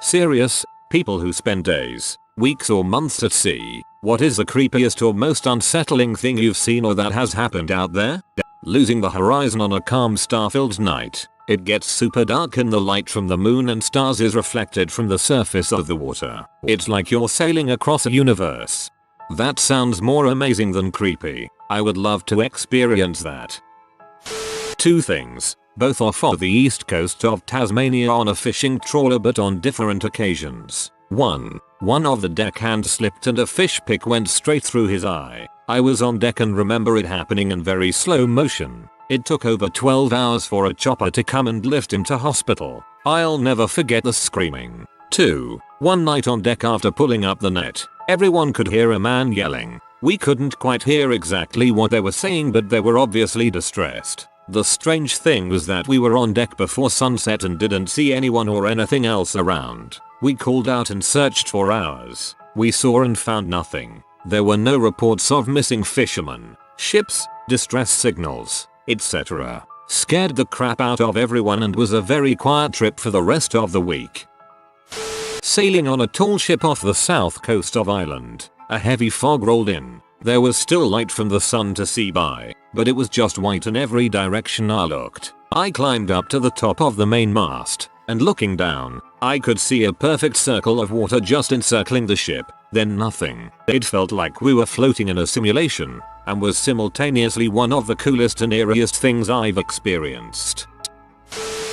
Serious, people who spend days, weeks or months at sea, what is the creepiest or most unsettling thing you've seen or that has happened out there? Losing the horizon on a calm star-filled night. It gets super dark and the light from the moon and stars is reflected from the surface of the water. It's like you're sailing across a universe. That sounds more amazing than creepy. I would love to experience that. Two things. Both off of the east coast of Tasmania on a fishing trawler but on different occasions. One of the deckhands slipped and a fish pick went straight through his eye. I was on deck and remember it happening in very slow motion. It took over 12 hours for a chopper to come and lift him to hospital. I'll never forget the screaming. 2. One night on deck after pulling up the net, everyone could hear a man yelling. We couldn't quite hear exactly what they were saying but they were obviously distressed. The strange thing was that we were on deck before sunset and didn't see anyone or anything else around. We called out and searched for hours. We saw and found nothing. There were no reports of missing fishermen, ships, distress signals, etc. Scared the crap out of everyone and was a very quiet trip for the rest of the week. Sailing on a tall ship off the south coast of Ireland, a heavy fog rolled in. There was still light from the sun to see by, but it was just white in every direction I looked. I climbed up to the top of the main mast, and looking down, I could see a perfect circle of water just encircling the ship, then nothing. It felt like we were floating in a simulation, and was simultaneously one of the coolest and eeriest things I've experienced.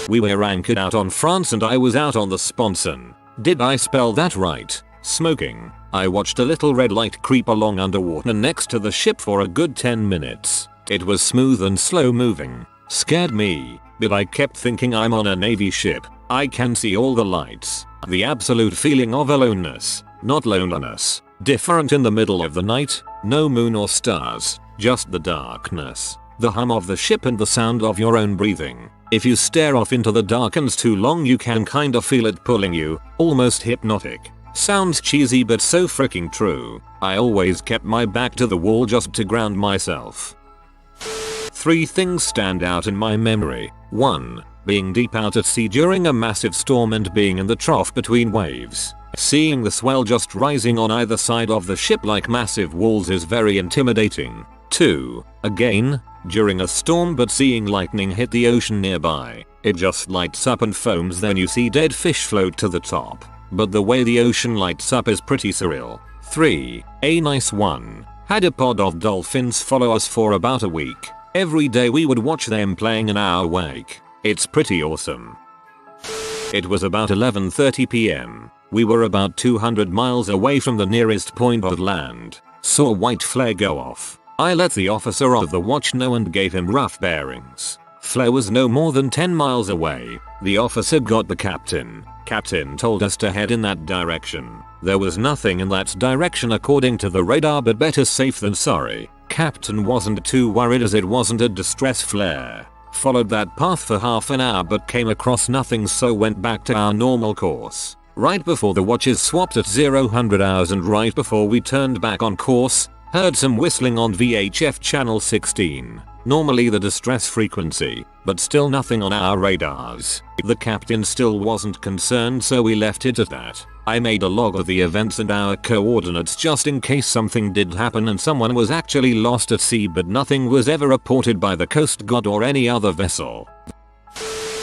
We were anchored out on France and I was out on the sponson. Did I spell that right? Smoking. I watched a little red light creep along underwater next to the ship for a good 10 minutes. It was smooth and slow moving. Scared me, but I kept thinking I'm on a Navy ship. I can see all the lights. The absolute feeling of aloneness, not loneliness. Different in the middle of the night, no moon or stars, just the darkness. The hum of the ship and the sound of your own breathing. If you stare off into the darkness too long you can kinda feel it pulling you, almost hypnotic. Sounds cheesy but so freaking true. I always kept my back to the wall just to ground myself. 3 things stand out in my memory. 1. Being deep out at sea during a massive storm and being in the trough between waves. Seeing the swell just rising on either side of the ship like massive walls is very intimidating. 2. Again, during a storm but seeing lightning hit the ocean nearby. It just lights up and foams then you see dead fish float to the top. But the way the ocean lights up is pretty surreal. 3. A nice one. Had a pod of dolphins follow us for about a week. Every day we would watch them playing in our wake. It's pretty awesome. It was about 11:30 p.m. We were about 200 miles away from the nearest point of land. Saw a white flare go off. I let the officer of the watch know and gave him rough bearings. Flare was no more than 10 miles away. The officer got the captain. Captain told us to head in that direction. There was nothing in that direction according to the radar but better safe than sorry. Captain wasn't too worried as it wasn't a distress flare. Followed that path for half an hour but came across nothing so went back to our normal course. Right before the watches swapped at 0-100 hours and right before we turned back on course, heard some whistling on VHF channel 16. Normally the distress frequency, but still nothing on our radars. The captain still wasn't concerned so we left it at that. I made a log of the events and our coordinates just in case something did happen and someone was actually lost at sea but nothing was ever reported by the Coast Guard or any other vessel.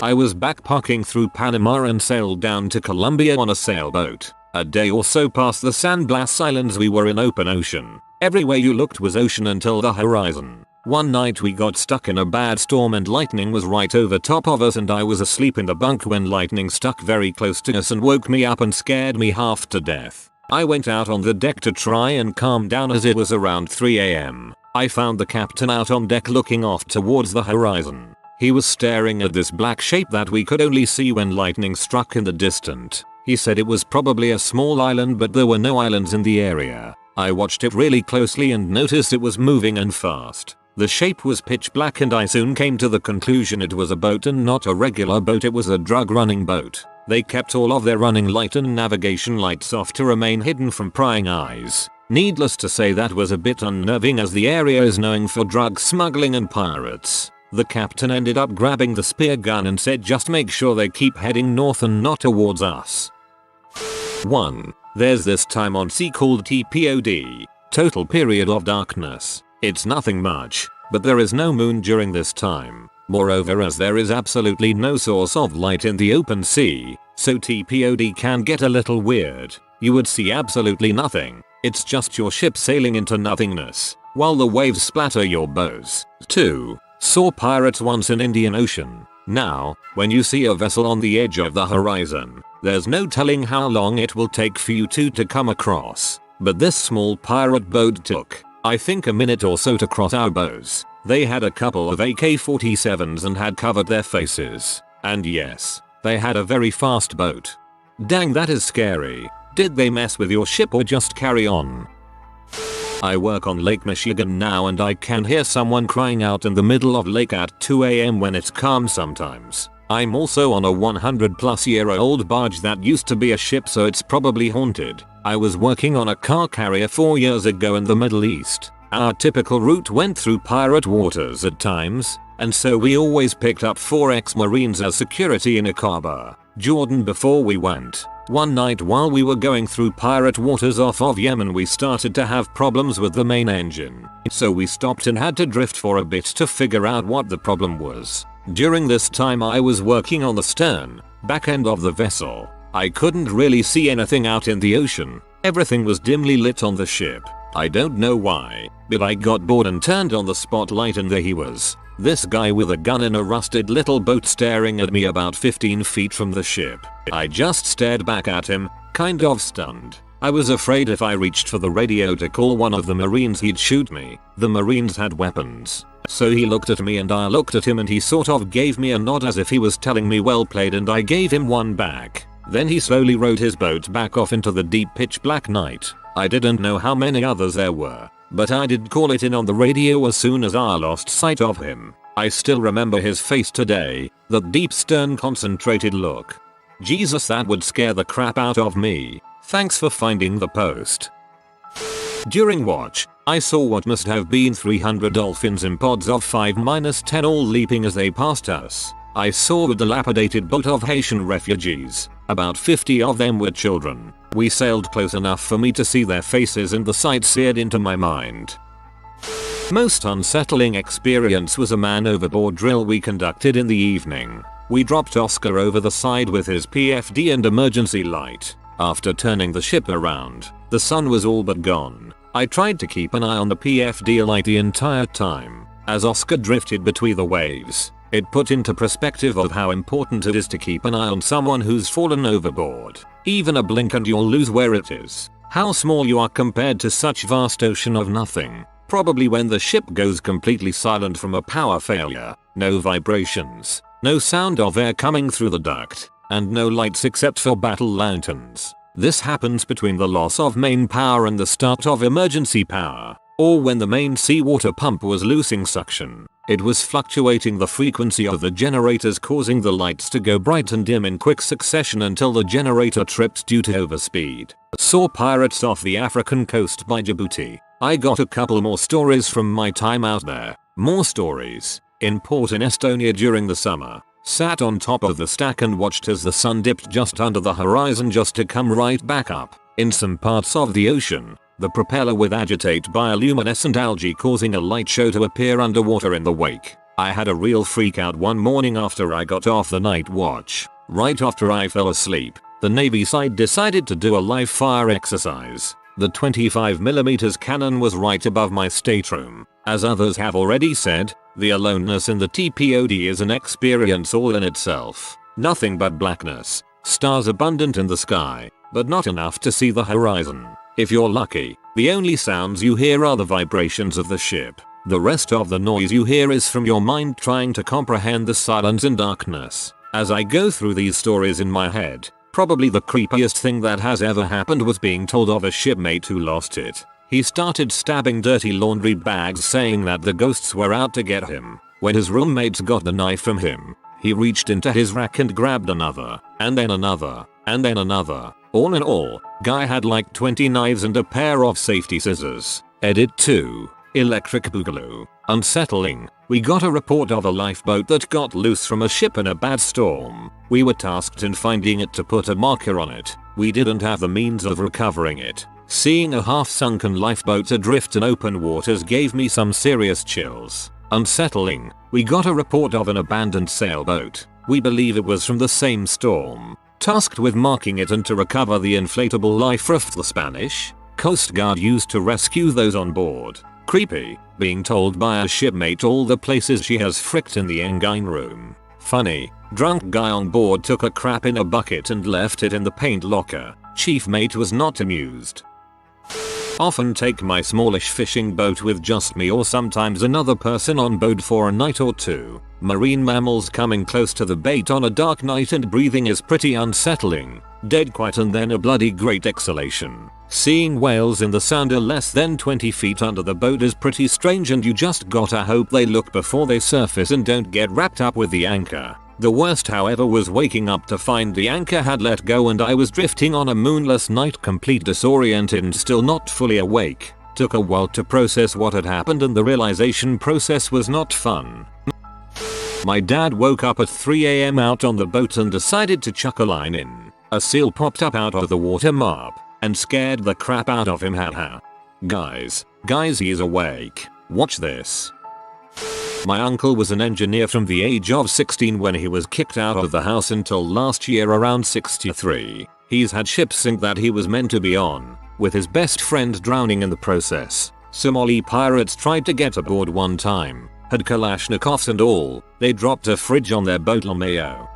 I was backpacking through Panama and sailed down to Colombia on a sailboat. A day or so past the San Blas Islands we were in open ocean. Everywhere you looked was ocean until the horizon. One night we got stuck in a bad storm and lightning was right over top of us and I was asleep in the bunk when lightning stuck very close to us and woke me up and scared me half to death. I went out on the deck to try and calm down as it was around 3 a.m. I found the captain out on deck looking off towards the horizon. He was staring at this black shape that we could only see when lightning struck in the distance. He said it was probably a small island but there were no islands in the area. I watched it really closely and noticed it was moving and fast. The shape was pitch black and I soon came to the conclusion it was a boat and not a regular boat, it was a drug running boat. They kept all of their running light and navigation lights off to remain hidden from prying eyes. Needless to say that was a bit unnerving as the area is known for drug smuggling and pirates. The captain ended up grabbing the spear gun and said just make sure they keep heading north and not towards us. 1. There's this time on sea called TPOD, Total Period of Darkness. It's nothing much, but there is no moon during this time. Moreover, as there is absolutely no source of light in the open sea, so TPOD can get a little weird. You would see absolutely nothing. It's just your ship sailing into nothingness, while the waves splatter your bows. 2. Saw pirates once in Indian Ocean. Now, when you see a vessel on the edge of the horizon, there's no telling how long it will take for you two to come across. But this small pirate boat took, I think, a minute or so to cross our bows. They had a couple of AK-47s and had covered their faces. And yes, they had a very fast boat. Dang, that is scary. Did they mess with your ship or just carry on? I work on Lake Michigan now and I can hear someone crying out in the middle of lake at 2 AM when it's calm sometimes. I'm also on a 100-plus-year-old barge that used to be a ship, so it's probably haunted. I was working on a car carrier 4 years ago in the Middle East. Our typical route went through pirate waters at times, and so we always picked up 4 ex-Marines as security in Aqaba, Jordan before we went. One night while we were going through pirate waters off of Yemen, we started to have problems with the main engine. So we stopped and had to drift for a bit to figure out what the problem was. During this time I was working on the stern, back end of the vessel. I couldn't really see anything out in the ocean. Everything was dimly lit on the ship. I don't know why, but I got bored and turned on the spotlight and there he was. This guy with a gun in a rusted little boat staring at me about 15 feet from the ship. I just stared back at him, kind of stunned. I was afraid if I reached for the radio to call one of the Marines he'd shoot me. The Marines had weapons. So he looked at me and I looked at him and he sort of gave me a nod as if he was telling me well played, and I gave him one back. Then he slowly rowed his boat back off into the deep pitch black night. I didn't know how many others there were, but I did call it in on the radio as soon as I lost sight of him. I still remember his face today, that deep stern concentrated look. Jesus, that would scare the crap out of me. Thanks for finding the post. During watch, I saw what must have been 300 dolphins in pods of 5-10 all leaping as they passed us. I saw a dilapidated boat of Haitian refugees. About 50 of them were children. We sailed close enough for me to see their faces and the sight seared into my mind. Most unsettling experience was a man overboard drill we conducted in the evening. We dropped Oscar over the side with his PFD and emergency light. After turning the ship around, the sun was all but gone. I tried to keep an eye on the PFD light the entire time. As Oscar drifted between the waves, it put into perspective of how important it is to keep an eye on someone who's fallen overboard. Even a blink and you'll lose where it is. How small you are compared to such vast ocean of nothing. Probably when the ship goes completely silent from a power failure, no vibrations, no sound of air coming through the duct, and no lights except for battle lanterns. This happens between the loss of main power and the start of emergency power, or when the main seawater pump was losing suction. It was fluctuating the frequency of the generators, causing the lights to go bright and dim in quick succession until the generator tripped due to overspeed. Saw pirates off the African coast by Djibouti. I got a couple more stories from my time out there. More stories. In port in Estonia during the summer. Sat on top of the stack and watched as the sun dipped just under the horizon just to come right back up. In some parts of the ocean, the propeller would agitate bioluminescent algae, causing a light show to appear underwater in the wake. I had a real freak out one morning after I got off the night watch. Right after I fell asleep, the Navy side decided to do a live fire exercise. The 25mm cannon was right above my stateroom. As others have already said, the aloneness in the TPOD is an experience all in itself. Nothing but blackness. Stars abundant in the sky, but not enough to see the horizon. If you're lucky, the only sounds you hear are the vibrations of the ship. The rest of the noise you hear is from your mind trying to comprehend the silence and darkness. As I go through these stories in my head, probably the creepiest thing that has ever happened was being told of a shipmate who lost it. He started stabbing dirty laundry bags, saying that the ghosts were out to get him. When his roommates got the knife from him, he reached into his rack and grabbed another, and then another, and then another. All in all, guy had like 20 knives and a pair of safety scissors. Edit 2. Electric Boogaloo. Unsettling. we got a report of a lifeboat that got loose from a ship in a bad storm. We were tasked in finding it to put a marker on it. We didn't have the means of recovering it. Seeing a half-sunken lifeboat adrift in open waters gave me some serious chills. Unsettling, we got a report of an abandoned sailboat. We believe it was from the same storm. Tasked with marking it and to recover the inflatable life raft the Spanish Coast Guard used to rescue those on board. Creepy, being told by a shipmate all the places she has fricked in the engine room. Funny, drunk guy on board took a crap in a bucket and left it in the paint locker. Chief mate was not amused. Often take my smallish fishing boat with just me or sometimes another person on board for a night or two. Marine mammals coming close to the bait on a dark night and breathing is pretty unsettling. Dead quiet and then a bloody great exhalation. Seeing whales in the sounder less than 20 feet under the boat is pretty strange and you just gotta hope they look before they surface and don't get wrapped up with the anchor. The worst however was waking up to find the anchor had let go and I was drifting on a moonless night complete disoriented and still not fully awake. Took a while to process what had happened and the realization process was not fun. My dad woke up at 3 AM out on the boat and decided to chuck a line in. A seal popped up out of the water mop and scared the crap out of him, haha. Guys, he's awake. Watch this. My uncle was an engineer from the age of 16 when he was kicked out of the house until last year around 63. He's had ships sink that he was meant to be on, with his best friend drowning in the process. Somali pirates tried to get aboard one time, had Kalashnikovs and all. They dropped a fridge on their boat Lomeo.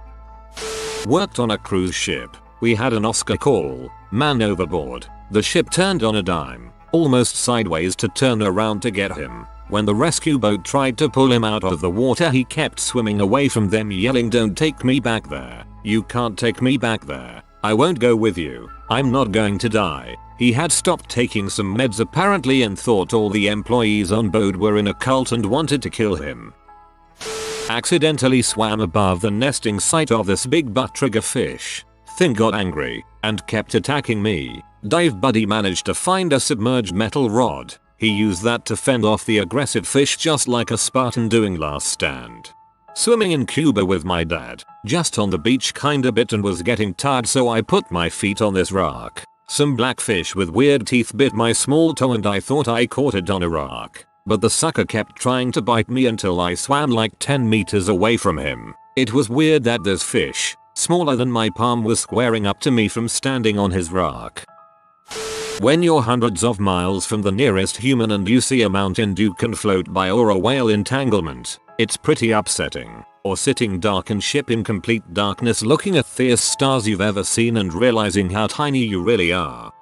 Worked on a cruise ship. We had an Oscar call, man overboard. The ship turned on a dime, almost sideways to turn around to get him. When the rescue boat tried to pull him out of the water he kept swimming away from them yelling, "Don't take me back there. You can't take me back there. I won't go with you. I'm not going to die." He had stopped taking some meds apparently and thought all the employees on board were in a cult and wanted to kill him. Accidentally swam above the nesting site of this big butt triggerfish. Thing got angry and kept attacking me. Dive buddy managed to find a submerged metal rod. He used that to fend off the aggressive fish just like a Spartan doing Last Stand. Swimming in Cuba with my dad, just on the beach kinda bit and was getting tired so I put my feet on this rock. Some blackfish with weird teeth bit my small toe and I thought I caught it on a rock. But the sucker kept trying to bite me until I swam like 10 meters away from him. It was weird that this fish, smaller than my palm, was squaring up to me from standing on his rock. When you're hundreds of miles from the nearest human and you see a Mountain Dew can float by or a whale entanglement, it's pretty upsetting. Or sitting dark and ship in complete darkness looking at the stars you've ever seen and realizing how tiny you really are.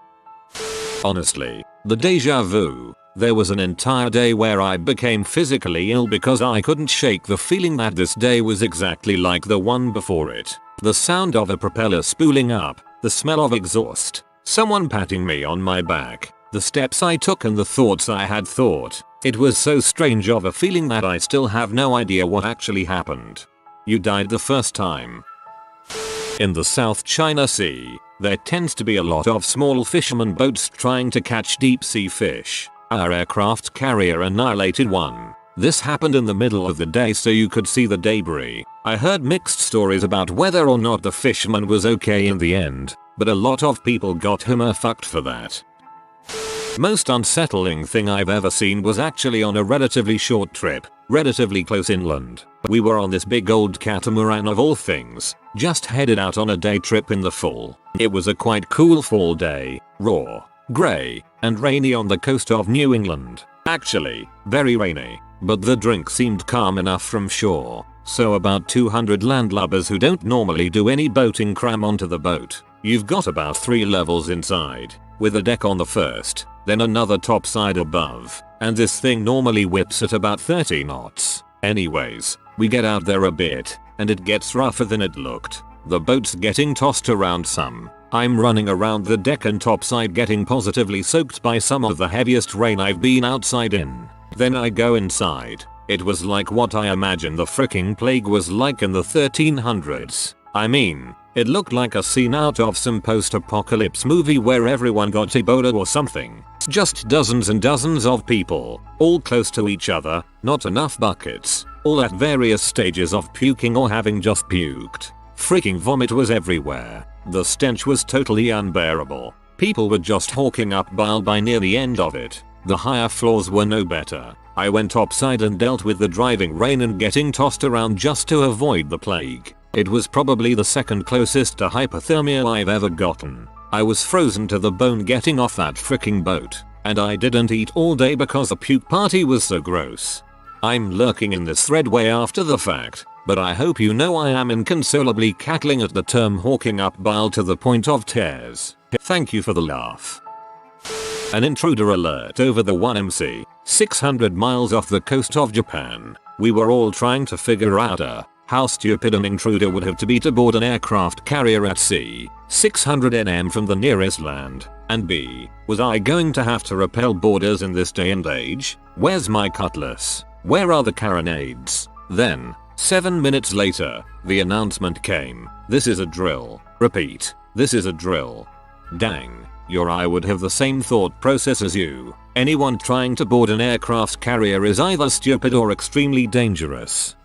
Honestly, the deja vu. There was an entire day where I became physically ill because I couldn't shake the feeling that this day was exactly like the one before it. The sound of a propeller spooling up, the smell of exhaust, someone patting me on my back, the steps I took and the thoughts I had thought. It was so strange of a feeling that I still have no idea what actually happened. You died the first time. In the South China Sea, there tends to be a lot of small fishermen boats trying to catch deep sea fish. Our aircraft carrier annihilated one. This happened in the middle of the day so you could see the debris. I heard mixed stories about whether or not the fisherman was okay in the end, but a lot of people got fucked for that. Most unsettling thing I've ever seen was actually on a relatively short trip, relatively close inland. We were on this big old catamaran of all things, just headed out on a day trip in the fall. It was a quite cool fall day, raw, grey, and rainy on the coast of New England. Actually, very rainy, but the drink seemed calm enough from shore, so about 200 landlubbers who don't normally do any boating cram onto the boat. You've got about 3 levels inside, with a deck on the first, then another topside above, and this thing normally whips at about 30 knots. Anyways, we get out there a bit, and it gets rougher than it looked. The boat's getting tossed around some. I'm running around the deck and topside getting positively soaked by some of the heaviest rain I've been outside in. Then I go inside. It was like what I imagine the fricking plague was like in the 1300s. I mean, it looked like a scene out of some post-apocalypse movie where everyone got Ebola or something. Just dozens and dozens of people, all close to each other, not enough buckets, all at various stages of puking or having just puked. Freaking vomit was everywhere. The stench was totally unbearable. People were just hawking up bile by near the end of it. The higher floors were no better. I went topside and dealt with the driving rain and getting tossed around just to avoid the plague. It was probably the second closest to hypothermia I've ever gotten. I was frozen to the bone getting off that freaking boat, and I didn't eat all day because the puke party was so gross. I'm lurking in this thread way after the fact, but I hope you know I am inconsolably cackling at the term hawking up bile to the point of tears. Thank you for the laugh. An intruder alert over the 1MC, 600 miles off the coast of Japan. We were all trying to figure out how stupid an intruder would have to be to board an aircraft carrier at sea, 600 nm from the nearest land, and B, was I going to have to repel borders in this day and age? Where's my cutlass? Where are the carronades? Then, 7 minutes later, the announcement came, this is a drill. Repeat, this is a drill. Dang, I would have the same thought process as you. Anyone trying to board an aircraft carrier is either stupid or extremely dangerous.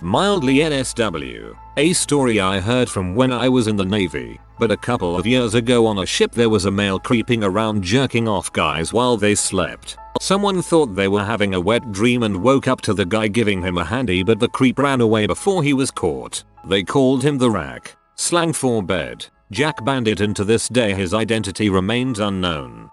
Mildly NSW. A story I heard from when I was in the Navy, but a couple of years ago on a ship there was a male creeping around jerking off guys while they slept. Someone thought they were having a wet dream and woke up to the guy giving him a handy, but the creep ran away before he was caught. They called him the Rack, slang for bed, Jack Bandit, and to this day his identity remains unknown.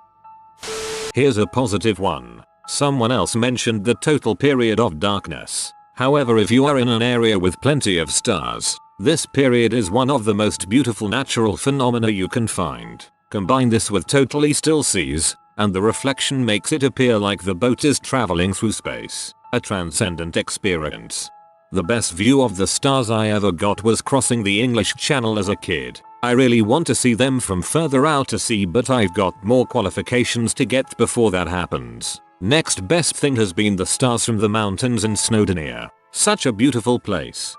Here's a positive one. Someone else mentioned the total period of darkness. However, if you are in an area with plenty of stars, this period is one of the most beautiful natural phenomena you can find. Combine this with totally still seas, and the reflection makes it appear like the boat is traveling through space. A transcendent experience. The best view of the stars I ever got was crossing the English Channel as a kid. I really want to see them from further out to sea, but I've got more qualifications to get before that happens. Next best thing has been the stars from the mountains in Snowdonia. Such a beautiful place.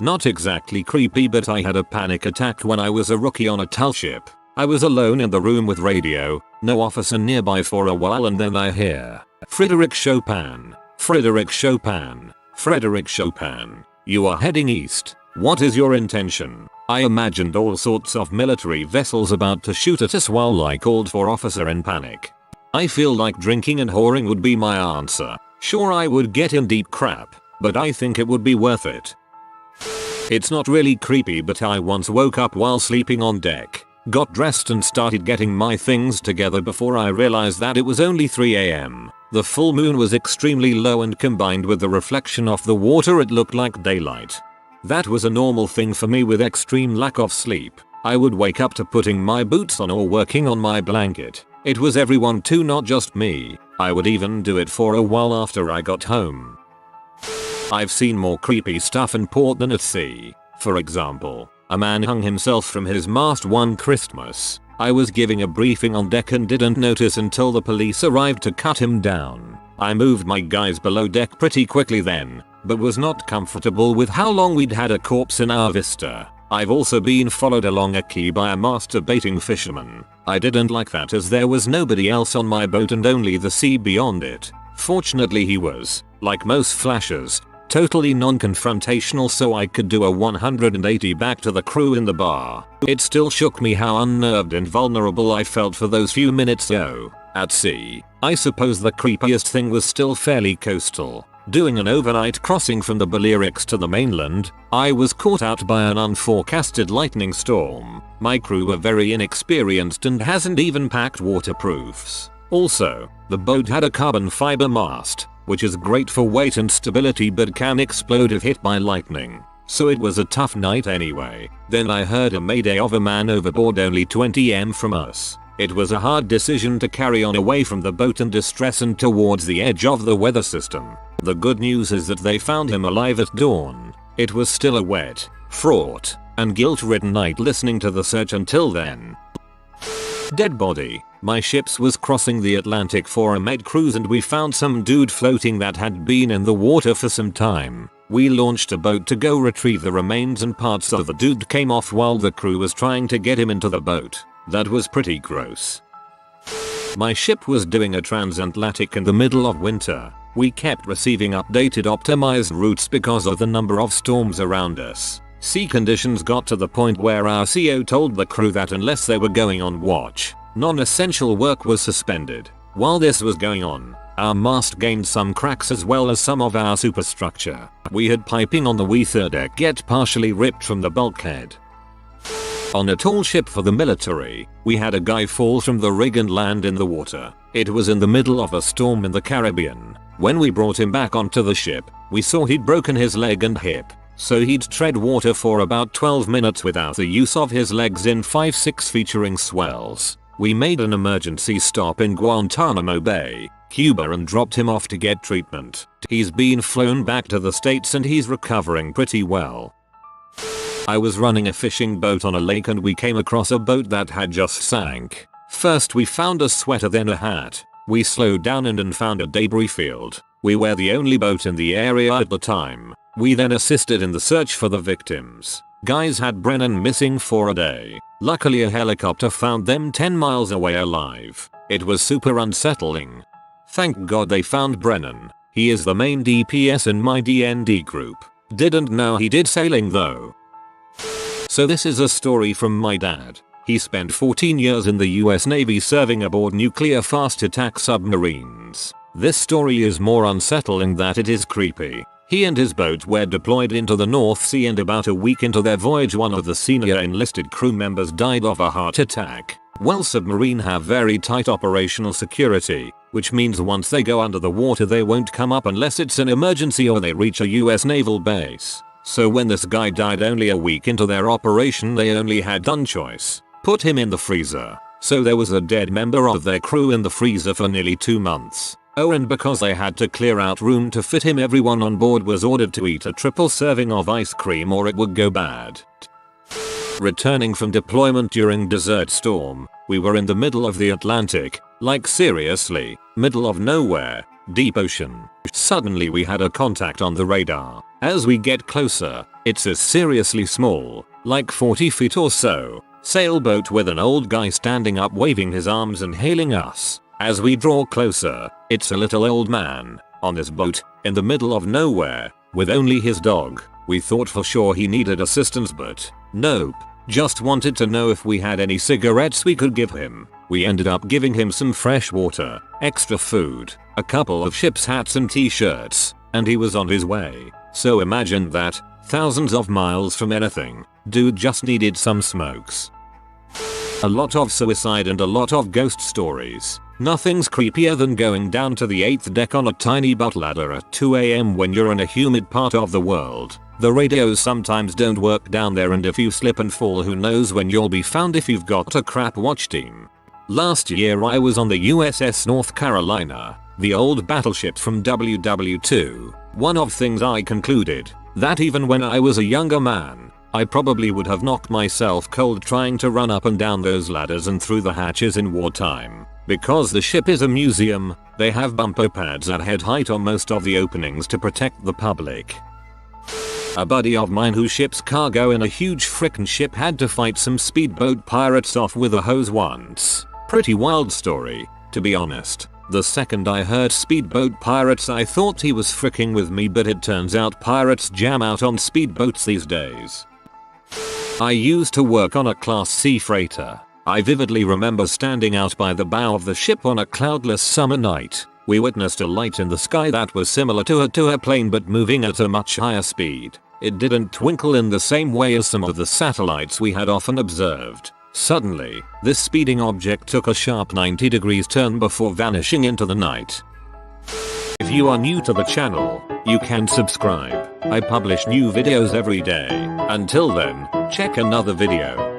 Not exactly creepy, but I had a panic attack when I was a rookie on a TAL ship. I was alone in the room with radio, no officer nearby for a while, and then I hear, Frédéric Chopin, Frédéric Chopin, Frédéric Chopin. You are heading east. What is your intention? I imagined all sorts of military vessels about to shoot at us while I called for officer in panic. I feel like drinking and whoring would be my answer. Sure, I would get in deep crap, but I think it would be worth it. It's not really creepy, but I once woke up while sleeping on deck, got dressed and started getting my things together before I realized that it was only 3 AM. The full moon was extremely low, and combined with the reflection of the water it looked like daylight. That was a normal thing for me with extreme lack of sleep. I would wake up to putting my boots on or working on my blanket. It was everyone too, not just me. I would even do it for a while after I got home. I've seen more creepy stuff in port than at sea. For example, a man hung himself from his mast one Christmas. I was giving a briefing on deck and didn't notice until the police arrived to cut him down. I moved my guys below deck pretty quickly then, but was not comfortable with how long we'd had a corpse in our vista. I've also been followed along a quay by a masturbating fisherman. I didn't like that, as there was nobody else on my boat and only the sea beyond it. Fortunately he was, like most flashers, totally non-confrontational, so I could do a 180 back to the crew in the bar. It still shook me how unnerved and vulnerable I felt for those few minutes though. At sea, I suppose the creepiest thing was still fairly coastal. Doing an overnight crossing from the Balearics to the mainland, I was caught out by an unforecasted lightning storm. My crew were very inexperienced and hasn't even packed waterproofs. Also, the boat had a carbon fiber mast, which is great for weight and stability but can explode if hit by lightning. So it was a tough night anyway. Then I heard a mayday of a man overboard only 20 m from us. It was a hard decision to carry on away from the boat in distress and towards the edge of the weather system. The good news is that they found him alive at dawn. It was still a wet, fraught, and guilt-ridden night listening to the search until then. Dead body. My ships was crossing the Atlantic for a med cruise and we found some dude floating that had been in the water for some time. We launched a boat to go retrieve the remains and parts of the dude came off while the crew was trying to get him into the boat. That was pretty gross. My ship was doing a transatlantic in the middle of winter. We kept receiving updated optimized routes because of the number of storms around us. Sea conditions got to the point where our CO told the crew that unless they were going on watch, non-essential work was suspended. While this was going on, our mast gained some cracks as well as some of our superstructure. We had piping on the weather deck get partially ripped from the bulkhead. On a tall ship for the military, we had a guy fall from the rig and land in the water. It was in the middle of a storm in the Caribbean. When we brought him back onto the ship, we saw he'd broken his leg and hip. So he'd tread water for about 12 minutes without the use of his legs in 5-6 featuring swells. We made an emergency stop in Guantanamo Bay, Cuba and dropped him off to get treatment. He's been flown back to the States and he's recovering pretty well. I was running a fishing boat on a lake and we came across a boat that had just sank. First we found a sweater then a hat. We slowed down and found a debris field. We were the only boat in the area at the time. We then assisted in the search for the victims. Guys had Brennan missing for a day. Luckily a helicopter found them 10 miles away alive. It was super unsettling. Thank God they found Brennan. He is the main DPS in my DND group. Didn't know he did sailing though. So this is a story from my dad. He spent 14 years in the US Navy serving aboard nuclear fast attack submarines. This story is more unsettling than it is creepy. He and his boat were deployed into the North Sea and about a week into their voyage one of the senior enlisted crew members died of a heart attack. Well, submarines have very tight operational security, which means once they go under the water they won't come up unless it's an emergency or they reach a US naval base. So when this guy died only a week into their operation they only had one choice. Put him in the freezer. So there was a dead member of their crew in the freezer for nearly 2 months. Oh, and because they had to clear out room to fit him, everyone on board was ordered to eat a triple serving of ice cream or it would go bad. Returning from deployment during Desert Storm, we were in the middle of the Atlantic, like seriously, middle of nowhere, deep ocean. Suddenly we had a contact on the radar. As we get closer, it's a seriously small, like 40 feet or so, sailboat with an old guy standing up waving his arms and hailing us. As we draw closer, it's a little old man, on his boat, in the middle of nowhere, with only his dog. We thought for sure he needed assistance but, nope, just wanted to know if we had any cigarettes we could give him. We ended up giving him some fresh water, extra food, a couple of ship's hats and t-shirts, and he was on his way. So imagine that, thousands of miles from anything, dude just needed some smokes. A lot of suicide and a lot of ghost stories. Nothing's creepier than going down to the 8th deck on a tiny butt ladder at 2 AM when you're in a humid part of the world. The radios sometimes don't work down there and if you slip and fall who knows when you'll be found if you've got a crap watch team. Last year I was on the USS North Carolina, the old battleship from WW2. One of things I concluded, that even when I was a younger man, I probably would have knocked myself cold trying to run up and down those ladders and through the hatches in wartime. Because the ship is a museum, they have bumper pads at head height on most of the openings to protect the public. A buddy of mine who ships cargo in a huge frickin' ship had to fight some speedboat pirates off with a hose once. Pretty wild story, to be honest. The second I heard speedboat pirates I thought he was fricking with me but it turns out pirates jam out on speedboats these days. I used to work on a Class C freighter. I vividly remember standing out by the bow of the ship on a cloudless summer night. We witnessed a light in the sky that was similar to a plane but moving at a much higher speed. It didn't twinkle in the same way as some of the satellites we had often observed. Suddenly, this speeding object took a sharp 90 degrees turn before vanishing into the night. If you are new to the channel, you can subscribe. I publish new videos every day. Until then, check another video.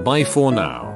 Bye for now.